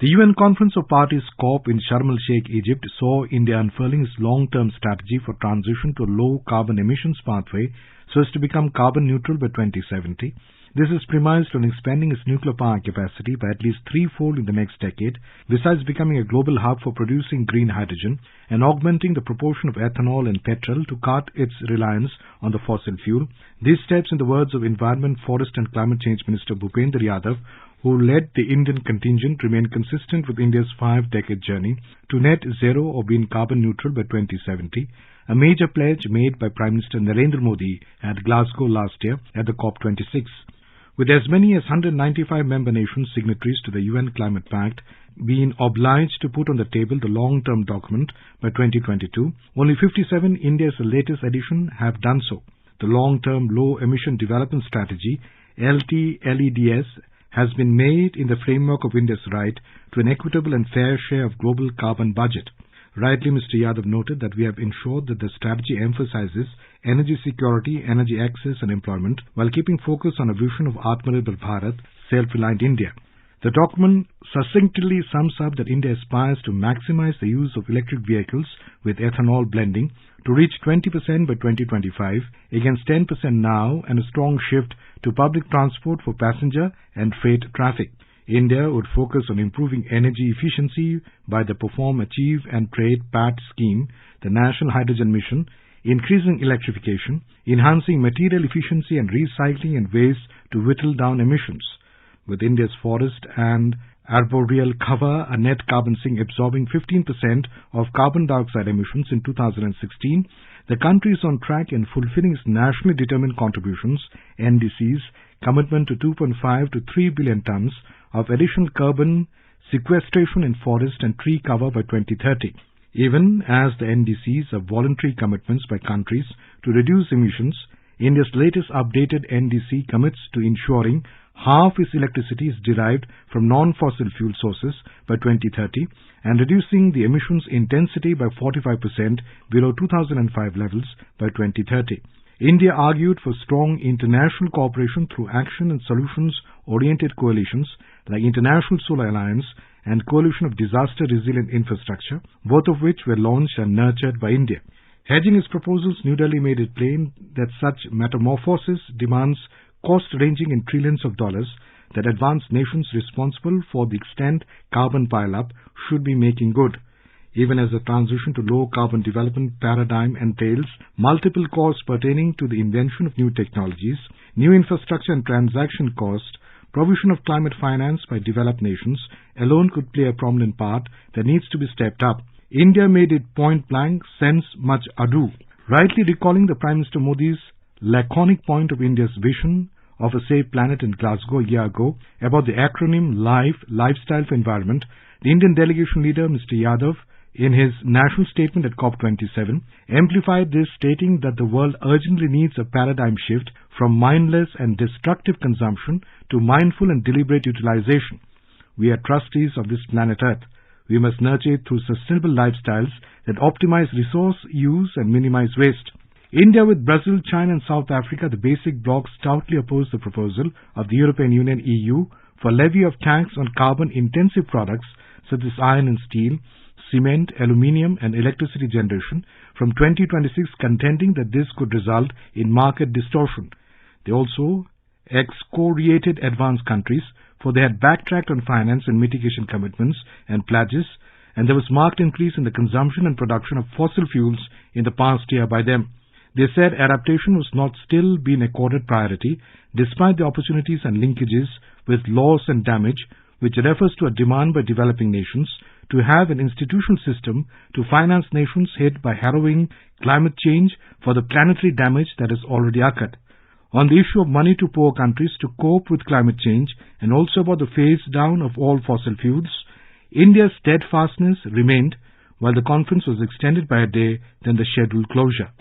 The UN Conference of Parties COP in Sharm el-Sheikh, Egypt saw India unfurling its long-term strategy for transition to a low-carbon emissions pathway so as to become carbon neutral by 2070. This is premised on expanding its nuclear power capacity by at least threefold in the next decade, besides becoming a global hub for producing green hydrogen and augmenting the proportion of ethanol and petrol to cut its reliance on the fossil fuel. These steps, in the words of Environment, Forest and Climate Change Minister Bhupendra Yadav, who led the Indian contingent, remain consistent with India's 5-decade journey to net zero or being carbon neutral by 2070, a major pledge made by Prime Minister Narendra Modi at Glasgow last year at the COP-26. With as many as 195 member nations signatories to the UN Climate Pact being obliged to put on the table the long-term document by 2022, only 57, India's latest edition, have done so. The Long-Term Low Emission Development Strategy, LTLEDS, has been made in the framework of India's right to an equitable and fair share of global carbon budget. Rightly, Mr. Yadav noted that we have ensured that the strategy emphasizes energy security, energy access and employment while keeping focus on a vision of Atmanirbhar Bharat, self-reliant India. The document succinctly sums up that India aspires to maximize the use of electric vehicles with ethanol blending to reach 20% by 2025 against 10% now, and a strong shift to public transport for passenger and freight traffic. India would focus on improving energy efficiency by the Perform, Achieve and Trade PAT scheme, the National Hydrogen Mission, increasing electrification, enhancing material efficiency and recycling and waste to whittle down emissions. With India's forest and arboreal cover, a net carbon sink absorbing 15% of carbon dioxide emissions in 2016, the country is on track in fulfilling its nationally determined contributions, NDC's, commitment to 2.5 to 3 billion tons of additional carbon sequestration in forest and tree cover by 2030. Even as the NDCs are voluntary commitments by countries to reduce emissions, India's latest updated NDC commits to ensuring half its electricity is derived from non-fossil fuel sources by 2030 and reducing the emissions intensity by 45% below 2005 levels by 2030. India argued for strong international cooperation through action and solutions-oriented coalitions like International Solar Alliance and Coalition of Disaster Resilient Infrastructure, both of which were launched and nurtured by India. Hedging its proposals, New Delhi made it plain that such metamorphosis demands cost ranging in trillions of dollars that advanced nations responsible for the extent carbon pile-up should be making good. Even as the transition to low-carbon development paradigm entails multiple costs pertaining to the invention of new technologies, new infrastructure and transaction cost, provision of climate finance by developed nations alone could play a prominent part that needs to be stepped up. India made it point-blank, sense much ado, rightly recalling the Prime Minister Modi's laconic point of India's vision of a safe planet in Glasgow a year ago about the acronym Lifestyle for Environment. The Indian delegation leader, Mr. Yadav, in his national statement at COP-27, amplified this, stating that the world urgently needs a paradigm shift from mindless and destructive consumption to mindful and deliberate utilization. We are trustees of this planet Earth. We must nurture it through sustainable lifestyles that optimize resource use and minimize waste. India, with Brazil, China and South Africa, the basic bloc, stoutly opposed the proposal of the European Union EU for levy of tax on carbon-intensive products such as iron and steel, cement, aluminium and electricity generation from 2026, contending that this could result in market distortion. They also excoriated advanced countries, for they had backtracked on finance and mitigation commitments and pledges, and there was marked increase in the consumption and production of fossil fuels in the past year by them. They said adaptation was not still being accorded priority, despite the opportunities and linkages with loss and damage, which refers to a demand by developing nations to have an institutional system to finance nations hit by harrowing climate change for the planetary damage that has already occurred. On the issue of money to poor countries to cope with climate change and also about the phase down of all fossil fuels, India's steadfastness remained while the conference was extended by a day than the scheduled closure.